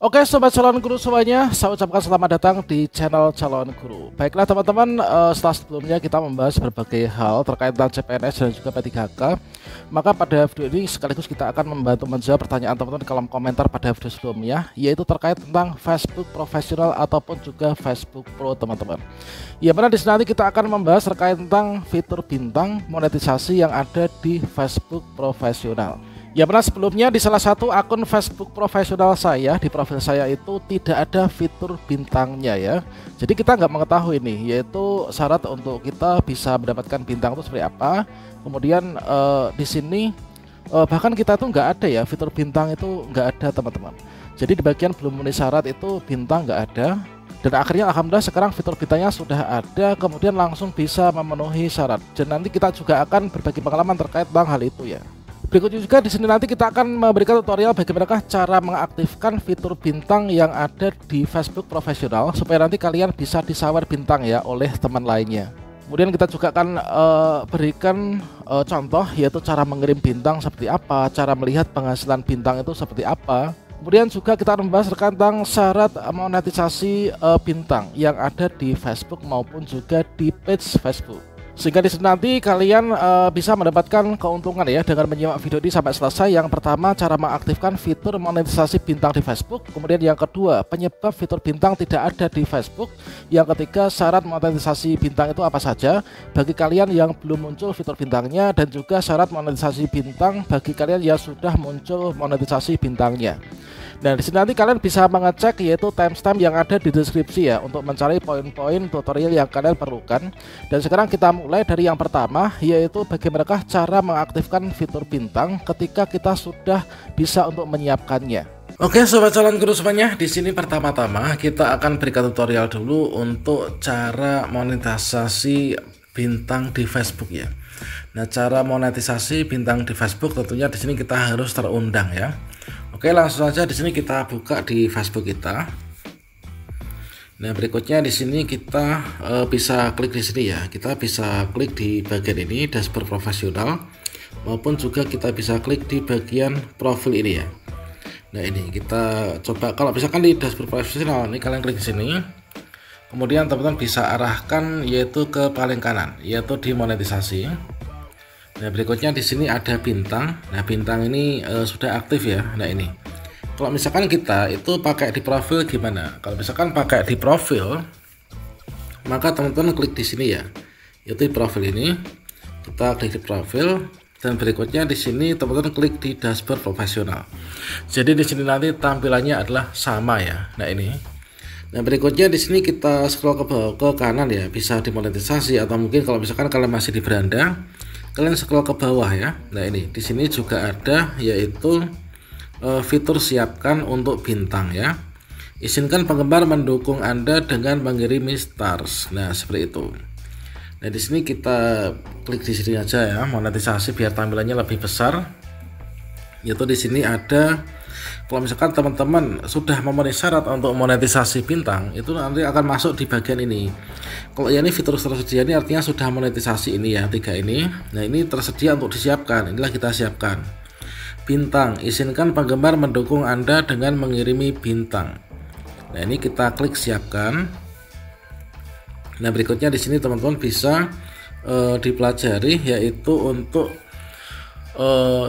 Oke sobat calon guru semuanya, saya ucapkan selamat datang di channel calon guru. Baiklah teman-teman, setelah sebelumnya kita membahas berbagai hal terkait tentang CPNS dan juga P3K, maka pada video ini sekaligus kita akan membantu menjawab pertanyaan teman-teman di kolom komentar pada video sebelumnya, yaitu terkait tentang Facebook profesional ataupun juga Facebook Pro teman-teman. Ya benar, di sini nanti kita akan membahas terkait tentang fitur bintang monetisasi yang ada di Facebook profesional. Ya benar, sebelumnya di salah satu akun Facebook profesional saya, di profil saya itu tidak ada fitur bintangnya ya. Jadi kita nggak mengetahui nih, yaitu syarat untuk kita bisa mendapatkan bintang itu seperti apa. Kemudian di sini bahkan kita tuh nggak ada ya, fitur bintang itu nggak ada teman-teman. Jadi di bagian belum memenuhi syarat itu bintang nggak ada. Dan akhirnya alhamdulillah sekarang fitur bintangnya sudah ada, kemudian langsung bisa memenuhi syarat. Dan nanti kita juga akan berbagi pengalaman terkait tentang hal itu ya. Berikutnya juga di sini nanti kita akan memberikan tutorial bagaimana cara mengaktifkan fitur bintang yang ada di Facebook profesional supaya nanti kalian bisa disawer bintang ya oleh teman lainnya. Kemudian kita juga akan berikan contoh, yaitu cara mengirim bintang seperti apa, cara melihat penghasilan bintang itu seperti apa. Kemudian juga kita akan membahas tentang syarat monetisasi bintang yang ada di Facebook maupun juga di page Facebook. Sehingga di sini nanti kalian bisa mendapatkan keuntungan ya dengan menyimak video ini sampai selesai. Yang pertama, cara mengaktifkan fitur monetisasi bintang di Facebook. Kemudian yang kedua, penyebab fitur bintang tidak ada di Facebook. Yang ketiga, syarat monetisasi bintang itu apa saja bagi kalian yang belum muncul fitur bintangnya, dan juga syarat monetisasi bintang bagi kalian yang sudah muncul monetisasi bintangnya. Nah, di sini nanti kalian bisa mengecek yaitu timestamp yang ada di deskripsi ya untuk mencari poin-poin tutorial yang kalian perlukan. Dan sekarang kita mulai dari yang pertama, yaitu bagaimana cara mengaktifkan fitur bintang ketika kita sudah bisa untuk menyiapkannya. Oke sobat calon guru semuanya, di sini pertama-tama kita akan berikan tutorial dulu untuk cara monetisasi bintang di Facebook ya. Nah, cara monetisasi bintang di Facebook tentunya di sini kita harus terundang ya. Oke, langsung saja di sini kita buka di Facebook kita. Nah, berikutnya di sini kita bisa klik di sini ya. Kita bisa klik di bagian ini dashboard profesional, maupun juga kita bisa klik di bagian profil ini ya. Nah, ini kita coba, kalau misalkan di dashboard profesional ini kalian klik di sini. Kemudian teman-teman bisa arahkan yaitu ke paling kanan, yaitu di monetisasi. Nah, berikutnya di sini ada bintang. Nah, bintang ini sudah aktif ya. Nah, ini kalau misalkan kita itu pakai di profil gimana? Kalau misalkan pakai di profil, maka teman-teman klik di sini ya, yaitu di profil ini. Kita klik di profil, dan berikutnya di sini teman-teman klik di dashboard profesional. Jadi di sini nanti tampilannya adalah sama ya. Nah, ini. Nah, berikutnya di sini kita scroll ke bawah ke kanan ya, bisa dimonetisasi, atau mungkin kalau misalkan kalian masih di beranda, kalian scroll ke bawah ya. Nah, ini di sini juga ada yaitu fitur siapkan untuk bintang ya. Izinkan penggemar mendukung Anda dengan mengirimi stars. Nah, seperti itu. Nah, di sini kita klik di sini aja ya, monetisasi biar tampilannya lebih besar. Yaitu di sini ada, kalau misalkan teman-teman sudah memenuhi syarat untuk monetisasi bintang, itu nanti akan masuk di bagian ini. Kalau ya ini fitur tersedia ini artinya sudah monetisasi ini ya, 3 ini. Nah, ini tersedia untuk disiapkan. Inilah kita siapkan. Bintang, izinkan penggemar mendukung Anda dengan mengirimi bintang. Nah, ini kita klik siapkan. Nah, berikutnya di sini teman-teman bisa dipelajari yaitu untuk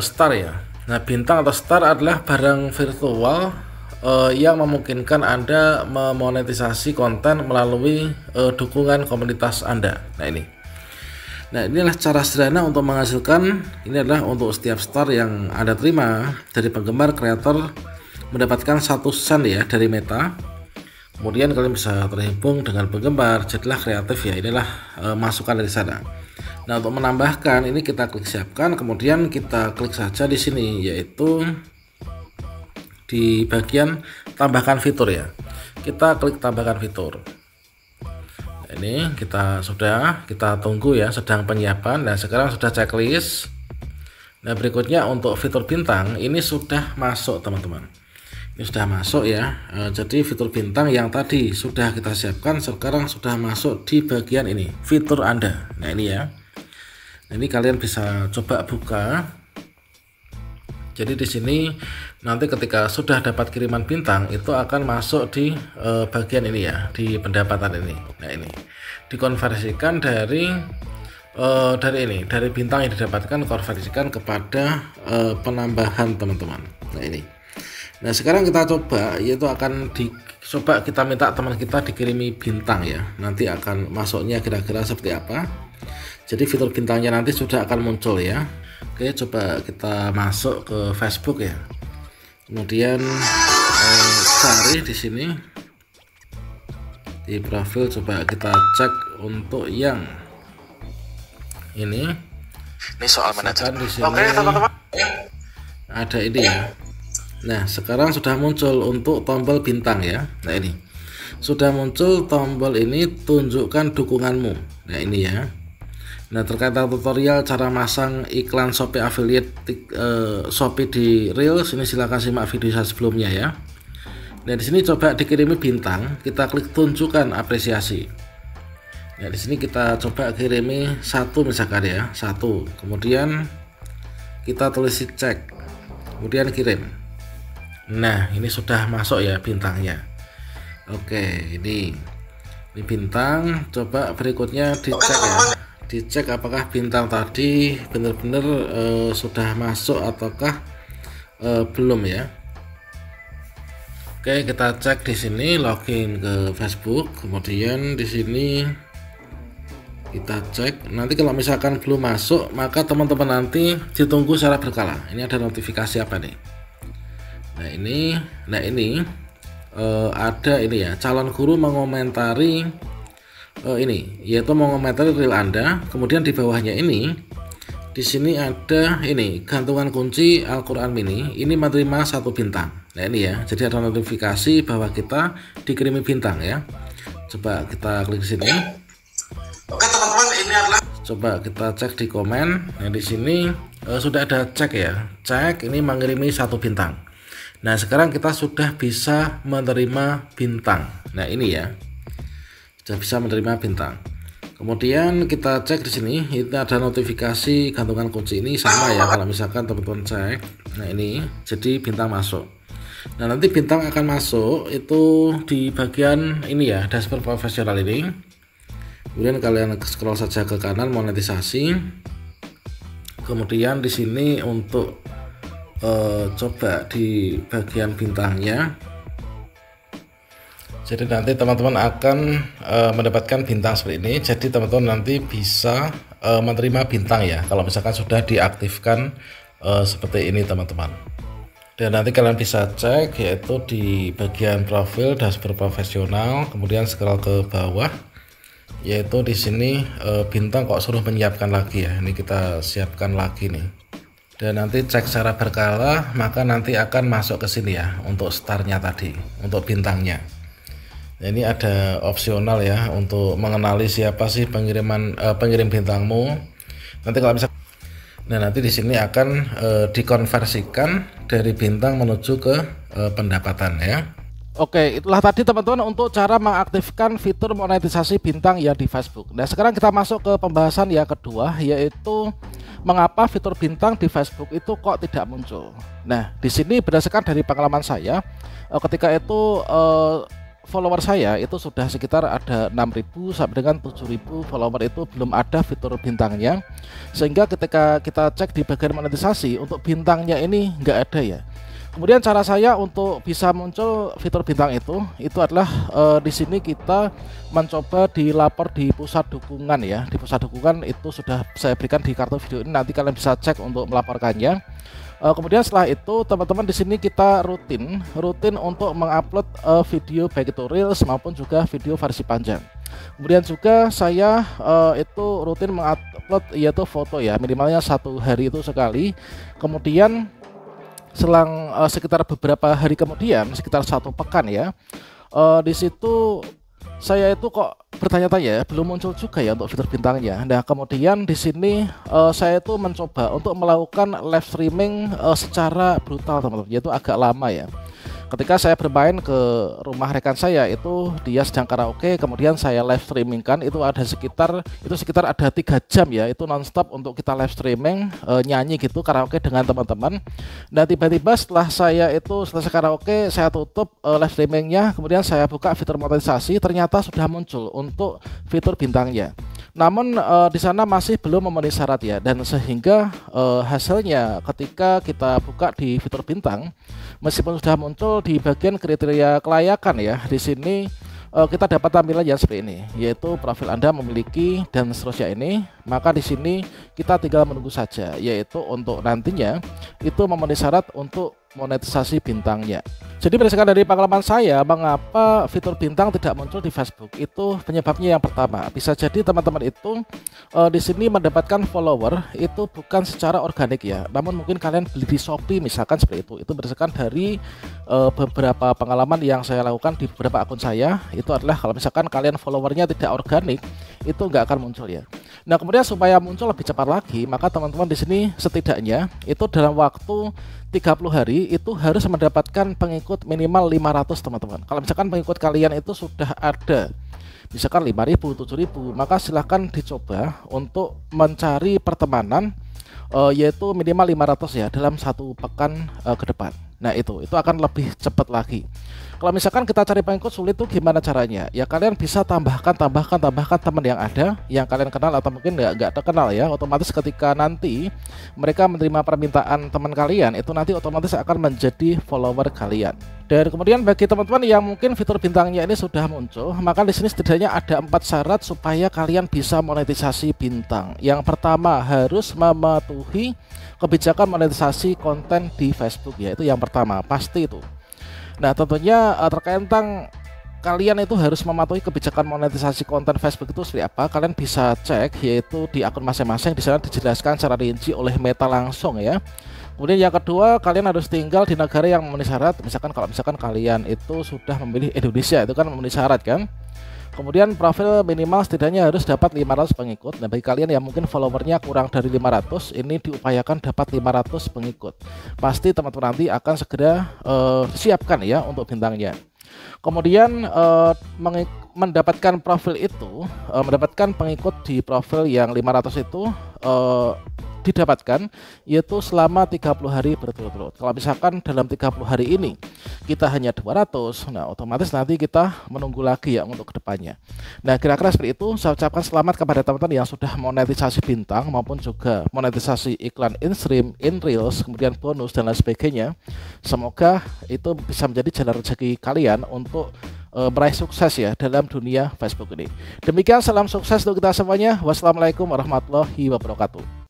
star ya. Nah, bintang atau star adalah barang virtual yang memungkinkan Anda memonetisasi konten melalui dukungan komunitas Anda. Nah, ini. Nah, inilah cara sederhana untuk menghasilkan. Ini adalah untuk setiap star yang Anda terima dari penggemar, kreator mendapatkan 1 sen ya dari Meta. Kemudian kalian bisa terhubung dengan penggemar, jadilah kreatif ya. Inilah masukan dari sana. Nah, untuk menambahkan ini kita klik siapkan, kemudian kita klik saja di sini yaitu di bagian tambahkan fitur ya. Kita klik tambahkan fitur. Nah, ini kita tunggu ya, sedang penyiapan. Nah, sekarang sudah checklist. Nah, berikutnya untuk fitur bintang ini sudah masuk teman-teman. Ini sudah masuk ya. Jadi fitur bintang yang tadi sudah kita siapkan sekarang sudah masuk di bagian ini, fitur Anda. Nah, ini ya. Nah, ini kalian bisa coba buka. Jadi di sini nanti ketika sudah dapat kiriman bintang itu akan masuk di bagian ini ya, di pendapatan ini. Nah ini dikonversikan dari ini, dari bintang yang didapatkan, konversikan kepada penambahan teman-teman. Nah ini. Nah sekarang kita coba, yaitu akan coba kita minta teman kita dikirimi bintang ya, nanti akan masuknya kira-kira seperti apa. Jadi fitur bintangnya nanti sudah akan muncul ya. Oke, coba kita masuk ke Facebook ya. Kemudian cari di sini di profil, coba kita cek untuk yang ini soal manajemen di sini. Oke, teman-teman. Ada ini ya. Nah, sekarang sudah muncul untuk tombol bintang ya. Nah, ini sudah muncul tombol ini, tunjukkan dukunganmu. Nah, ini ya. Nah, terkait tutorial cara masang iklan Shopee affiliate Shopee di Reels, ini silahkan simak video saya sebelumnya ya. Nah, di sini coba dikirimi bintang, kita klik tunjukkan apresiasi. Nah, di sini kita coba kirimi 1 misalkan ya, 1. Kemudian kita tulis cek, kemudian kirim. Nah, ini sudah masuk ya bintangnya. Oke, ini bintang. Coba berikutnya dicek ya. Dicek apakah bintang tadi benar-benar sudah masuk ataukah belum ya. Oke, kita cek di sini, login ke Facebook, kemudian di sini kita cek. Nanti kalau misalkan belum masuk, maka teman-teman nanti ditunggu secara berkala. Ini ada notifikasi apa nih? Nah ini ada ini ya, calon guru mengomentari ini, yaitu mengomentari reel Anda. Kemudian di bawahnya ini, di sini ada ini gantungan kunci Al-Quran Mini, ini menerima 1 bintang. Nah ini ya, jadi ada notifikasi bahwa kita dikirimi bintang ya. Coba kita klik sini. Oke teman-teman, ini adalah, coba kita cek di komen. Nah di sini sudah ada cek ya, cek ini mengirimi 1 bintang. Nah sekarang kita sudah bisa menerima bintang. Nah ini ya, sudah bisa menerima bintang. Kemudian kita cek di sini, itu ada notifikasi gantungan kunci, ini sama ya kalau misalkan teman-teman cek. Nah ini jadi bintang masuk. Nah nanti bintang akan masuk itu di bagian ini ya, dashboard profesional ini. Kemudian kalian scroll saja ke kanan, monetisasi. Kemudian di sini untuk coba di bagian bintangnya. Jadi nanti teman-teman akan mendapatkan bintang seperti ini. Jadi teman-teman nanti bisa menerima bintang ya, kalau misalkan sudah diaktifkan seperti ini teman-teman. Dan nanti kalian bisa cek yaitu di bagian profil dashboard profesional, kemudian scroll ke bawah, yaitu di sini bintang kok suruh menyiapkan lagi ya. Ini kita siapkan lagi nih. Dan nanti cek secara berkala, maka nanti akan masuk ke sini ya untuk startnya tadi, untuk bintangnya. Nah, ini ada opsional ya untuk mengenali siapa sih pengirim bintangmu. Nanti kalau misalnya, nah nanti di sini akan dikonversikan dari bintang menuju ke pendapatan ya. Oke, itulah tadi teman-teman untuk cara mengaktifkan fitur monetisasi bintang ya di Facebook. Nah sekarang kita masuk ke pembahasan yang kedua, yaitu mengapa fitur bintang di Facebook itu kok tidak muncul. Nah di sini berdasarkan dari pengalaman saya, ketika itu follower saya itu sudah sekitar ada 6.000 sampai dengan 7.000 follower, itu belum ada fitur bintangnya, sehingga ketika kita cek di bagian monetisasi untuk bintangnya ini nggak ada ya. Kemudian cara saya untuk bisa muncul fitur bintang itu adalah di sini kita mencoba dilapor di pusat dukungan ya. Di pusat dukungan itu sudah saya berikan di kartu video ini, nanti kalian bisa cek untuk melaporkannya. Kemudian setelah itu teman-teman di sini kita rutin untuk mengupload video baik itu reels maupun juga video versi panjang. Kemudian juga saya itu rutin mengupload yaitu foto ya, minimalnya 1 hari itu sekali. Kemudian selang sekitar beberapa hari kemudian, sekitar 1 pekan ya, di situ saya itu kok bertanya-tanya belum muncul juga ya untuk fitur bintangnya. Nah kemudian di sini saya itu mencoba untuk melakukan live streaming secara brutal teman-teman, yaitu agak lama ya. Ketika saya bermain ke rumah rekan saya, itu dia sedang karaoke, kemudian saya live streamingkan, itu sekitar ada 3 jam ya, itu nonstop untuk kita live streaming, nyanyi gitu karaoke dengan teman-teman. Dan tiba-tiba setelah saya itu selesai karaoke, saya tutup live streamingnya, kemudian saya buka fitur monetisasi, ternyata sudah muncul untuk fitur bintangnya. Namun di sana masih belum memenuhi syarat ya, dan sehingga hasilnya ketika kita buka di fitur bintang, meskipun sudah muncul di bagian kriteria kelayakan ya, di sini kita dapat tampilan yang seperti ini, yaitu profil Anda memiliki dan seterusnya ini. Maka di sini kita tinggal menunggu saja, yaitu untuk nantinya itu memenuhi syarat untuk monetisasi bintangnya. Jadi berdasarkan dari pengalaman saya, mengapa fitur bintang tidak muncul di Facebook, itu penyebabnya yang pertama, bisa jadi teman-teman itu di sini mendapatkan follower itu bukan secara organik ya, namun mungkin kalian beli di Shopee misalkan seperti itu. Itu berdasarkan dari beberapa pengalaman yang saya lakukan di beberapa akun saya, itu adalah kalau misalkan kalian followernya tidak organik, itu nggak akan muncul ya. Nah, kemudian supaya muncul lebih cepat lagi, maka teman-teman di sini setidaknya itu dalam waktu 30 hari itu harus mendapatkan pengikut minimal 500 teman-teman. Kalau misalkan pengikut kalian itu sudah ada misalkan 5.000, 7.000, maka silahkan dicoba untuk mencari pertemanan yaitu minimal 500 ya dalam 1 pekan ke depan. Nah itu akan lebih cepat lagi. Kalau misalkan kita cari pengikut sulit tuh gimana caranya? Ya kalian bisa tambahkan teman yang ada, yang kalian kenal atau mungkin nggak terkenal ya. Otomatis ketika nanti mereka menerima permintaan teman kalian, itu nanti otomatis akan menjadi follower kalian. Dan kemudian bagi teman-teman yang mungkin fitur bintangnya ini sudah muncul, maka di sini setidaknya ada 4 syarat supaya kalian bisa monetisasi bintang. Yang pertama, harus mematuhi kebijakan monetisasi konten di Facebook ya, itu yang pertama pasti itu. Nah tentunya terkait tentang kalian itu harus mematuhi kebijakan monetisasi konten Facebook itu seperti apa, kalian bisa cek yaitu di akun masing-masing. Di sana dijelaskan secara rinci oleh Meta langsung ya. Kemudian yang kedua, kalian harus tinggal di negara yang memenuhi syarat. Misalkan kalau misalkan kalian itu sudah memilih Indonesia, itu kan memenuhi syarat kan. Kemudian profil minimal setidaknya harus dapat 500 pengikut. Nah bagi kalian yang mungkin followernya kurang dari 500, ini diupayakan dapat 500 pengikut. Pasti teman-teman nanti akan segera siapkan ya untuk bintangnya. Kemudian mendapatkan profil itu, mendapatkan pengikut di profil yang 500 itu didapatkan yaitu selama 30 hari berturut-turut. Kalau misalkan dalam 30 hari ini kita hanya 200, nah otomatis nanti kita menunggu lagi ya untuk kedepannya. Nah kira-kira seperti itu. Saya ucapkan selamat kepada teman-teman yang sudah monetisasi bintang maupun juga monetisasi iklan in-stream, in-reels, kemudian bonus dan lain sebagainya. Semoga itu bisa menjadi jalan rezeki kalian untuk meraih sukses ya dalam dunia Facebook ini. Demikian, salam sukses untuk kita semuanya. Wassalamualaikum warahmatullahi wabarakatuh.